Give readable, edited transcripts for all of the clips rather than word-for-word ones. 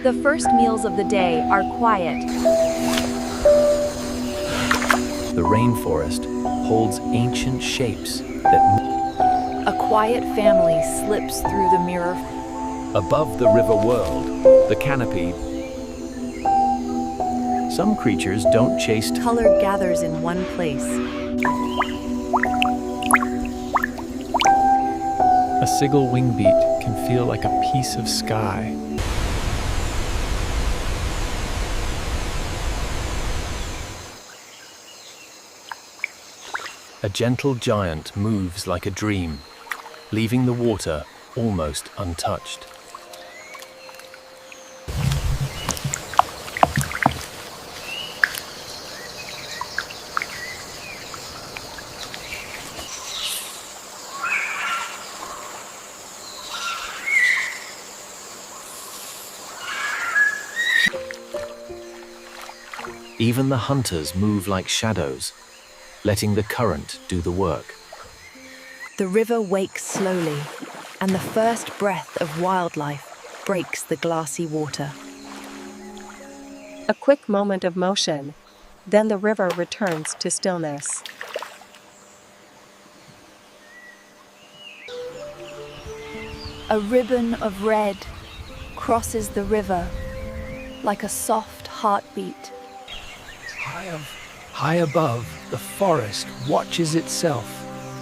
The first meals of the day are quiet. The rainforest holds ancient shapes that A quiet family slips through the mirror. above the river world, the canopy. Some creatures don't chase Color gathers in one place. A single wing beat can feel like a piece of sky. A gentle giant moves like a dream, leaving the water almost untouched. Even the hunters move like shadows, letting the current do the work. The river wakes slowly, and the first breath of wildlife breaks the glassy water. A quick moment of motion, then the river returns to stillness. A ribbon of red crosses the river like a soft heartbeat. High above, the forest watches itself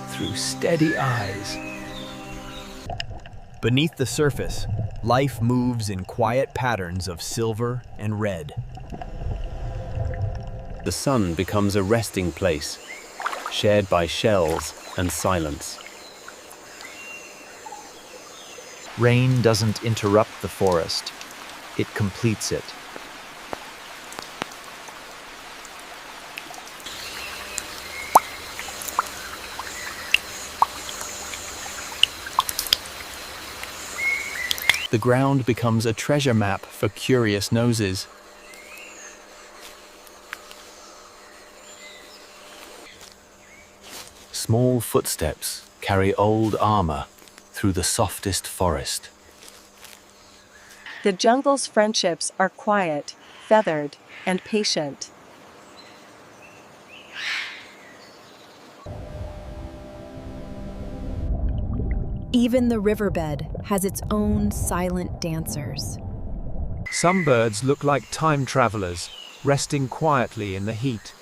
through steady eyes. Beneath the surface, life moves in quiet patterns of silver and red. The sun becomes a resting place, shared by shells and silence. Rain doesn't interrupt the forest, it completes it. The ground becomes a treasure map for curious noses. Small footsteps carry old armor through the softest forest. The jungle's friendships are quiet, feathered, and patient. Even the riverbed has its own silent dancers. Some birds look like time travelers, resting quietly in the heat.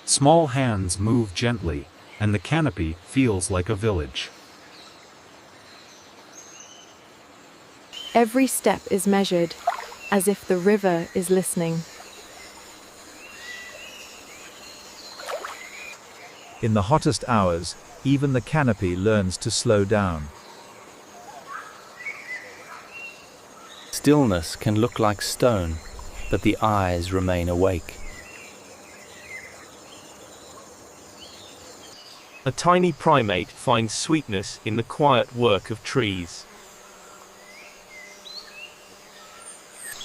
Small hands move gently, and the canopy feels like a village. Every step is measured, as if the river is listening. In the hottest hours, even the canopy learns to slow down. Stillness can look like stone, but the eyes remain awake. A tiny primate finds sweetness in the quiet work of trees.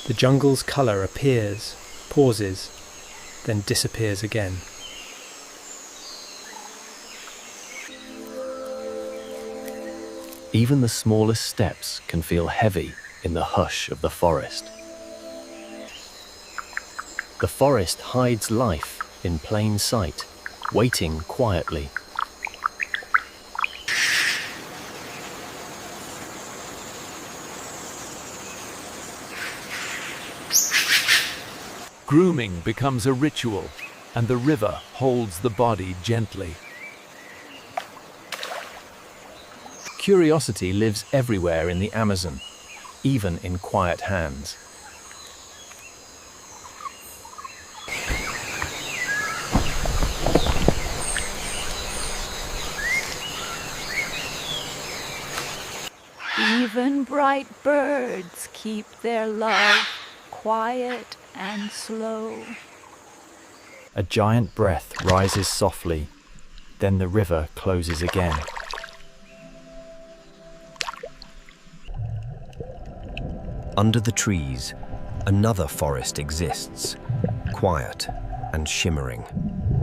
The jungle's color appears, pauses, then disappears again. Even the smallest steps can feel heavy in the hush of the forest. The forest hides life in plain sight, waiting quietly. Grooming becomes a ritual, and the river holds the body gently. Curiosity lives everywhere in the Amazon, even in quiet hands. Even bright birds keep their love quiet and slow. A giant breath rises softly, then the river closes again. Under the trees, another forest exists, quiet and shimmering.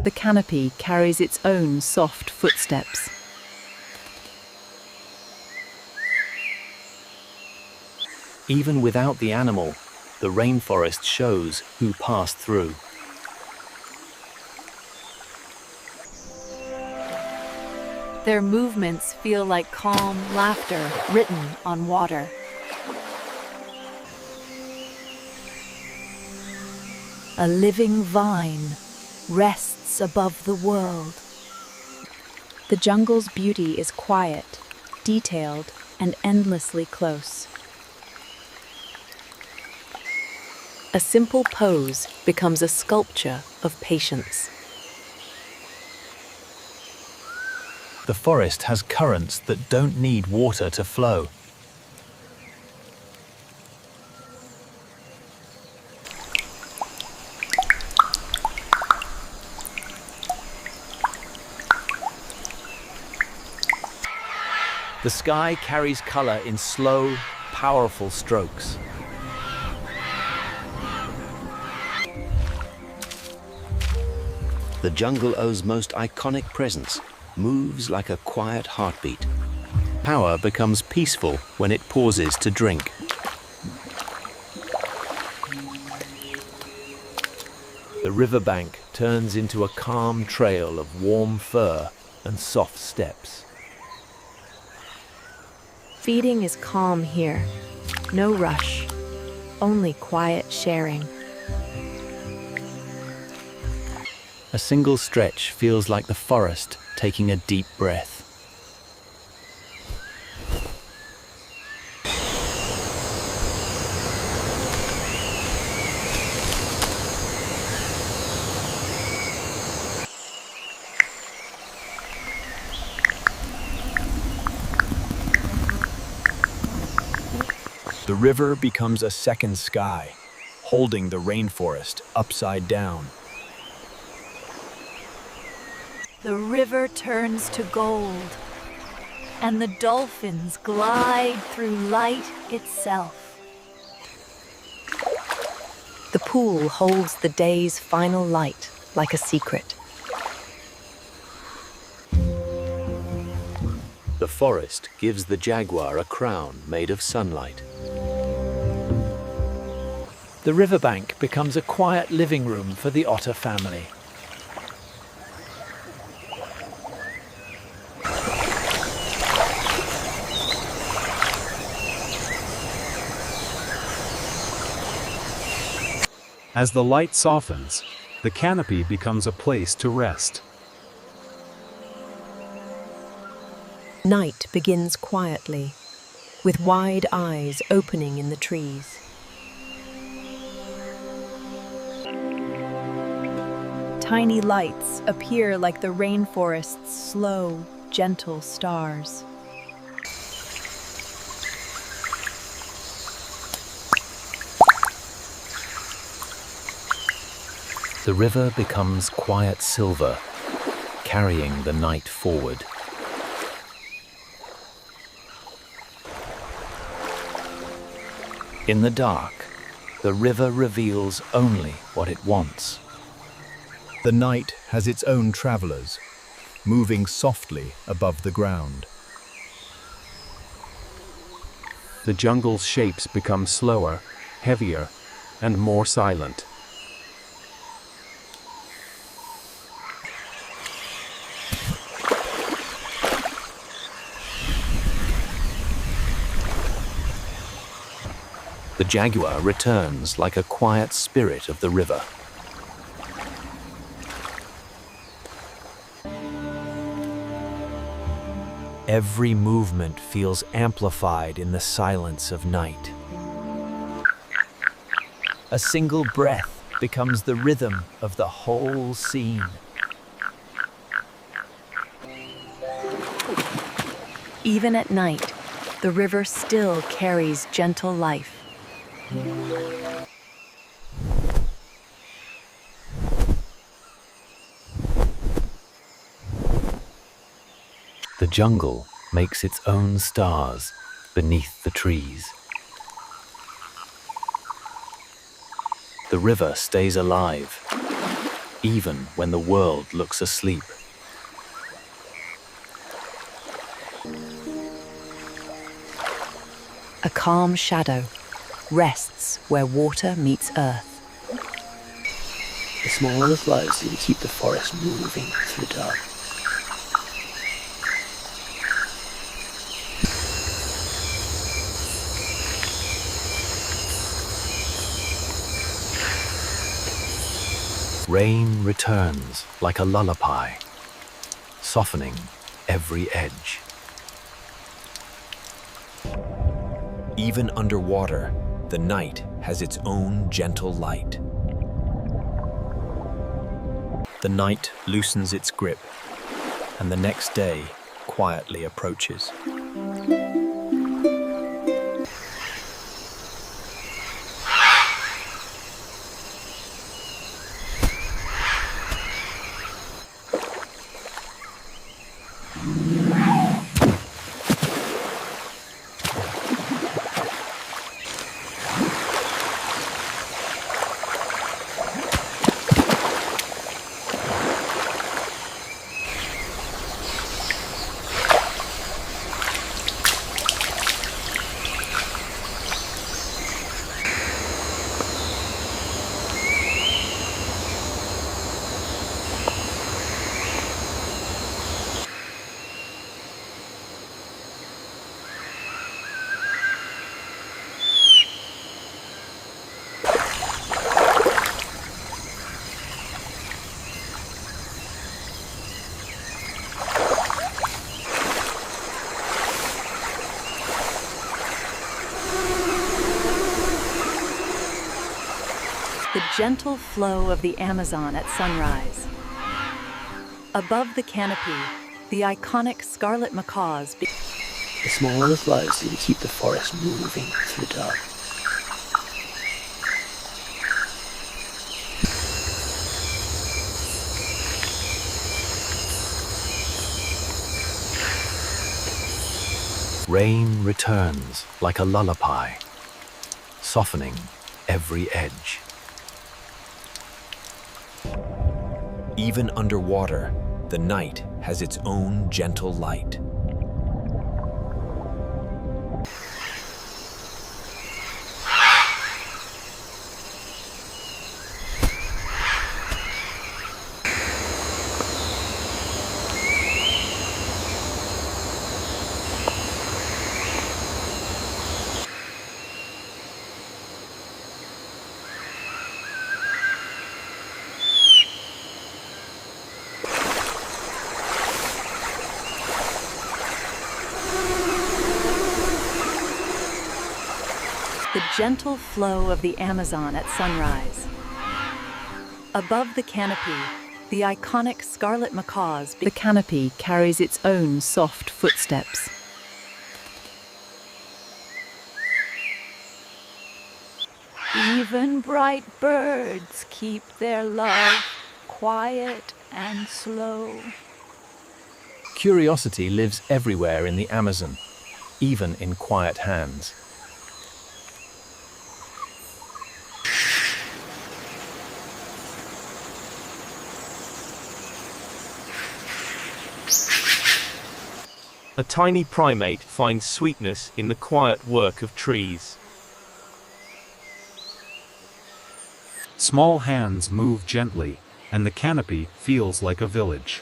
The canopy carries its own soft footsteps. Even without the animal, the rainforest shows who passed through. Their movements feel like calm laughter written on water. A living vine rests above the world. The jungle's beauty is quiet, detailed, and endlessly close. A simple pose becomes a sculpture of patience. The forest has currents that don't need water to flow. The sky carries color in slow, powerful strokes. The jungle's most iconic presence moves like a quiet heartbeat. Power becomes peaceful when it pauses to drink. The riverbank turns into a calm trail of warm fur and soft steps. Feeding is calm here. No rush, only quiet sharing. A single stretch feels like the forest taking a deep breath. The river becomes a second sky, holding the rainforest upside down. The river turns to gold, and the dolphins glide through light itself. The pool holds the day's final light like a secret. The forest gives the jaguar a crown made of sunlight. The riverbank becomes a quiet living room for the otter family. As the light softens, the canopy becomes a place to rest. Night begins quietly, with wide eyes opening in the trees. Tiny lights appear like the rainforest's slow, gentle stars. The river becomes quiet silver, carrying the night forward. In the dark, the river reveals only what it wants. The night has its own travelers, moving softly above the ground. The jungle's shapes become slower, heavier, and more silent. The jaguar returns like a quiet spirit of the river. Every movement feels amplified in the silence of night. A single breath becomes the rhythm of the whole scene. Even at night, the river still carries gentle life. The jungle makes its own stars beneath the trees. The river stays alive, even when the world looks asleep. A calm shadow rests where water meets earth. The smallest lights seem to keep the forest moving through the dark. Rain returns like a lullaby, softening every edge. Even underwater, the night has its own gentle light. The night loosens its grip, and the next day quietly approaches. The gentle flow of the Amazon at sunrise. Above the canopy, the iconic scarlet macaws. The smallest lights seem to keep the forest moving through the dark. Rain returns like a lullaby, softening every edge. Even underwater, the night has its own gentle light. The gentle flow of the Amazon at sunrise. Above the canopy, the iconic scarlet macaws. The canopy carries its own soft footsteps. Even bright birds keep their love quiet and slow. Curiosity lives everywhere in the Amazon, even in quiet hands. A tiny primate finds sweetness in the quiet work of trees. Small hands move gently, and the canopy feels like a village.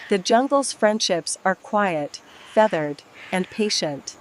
The jungle's friendships are quiet, feathered, and patient.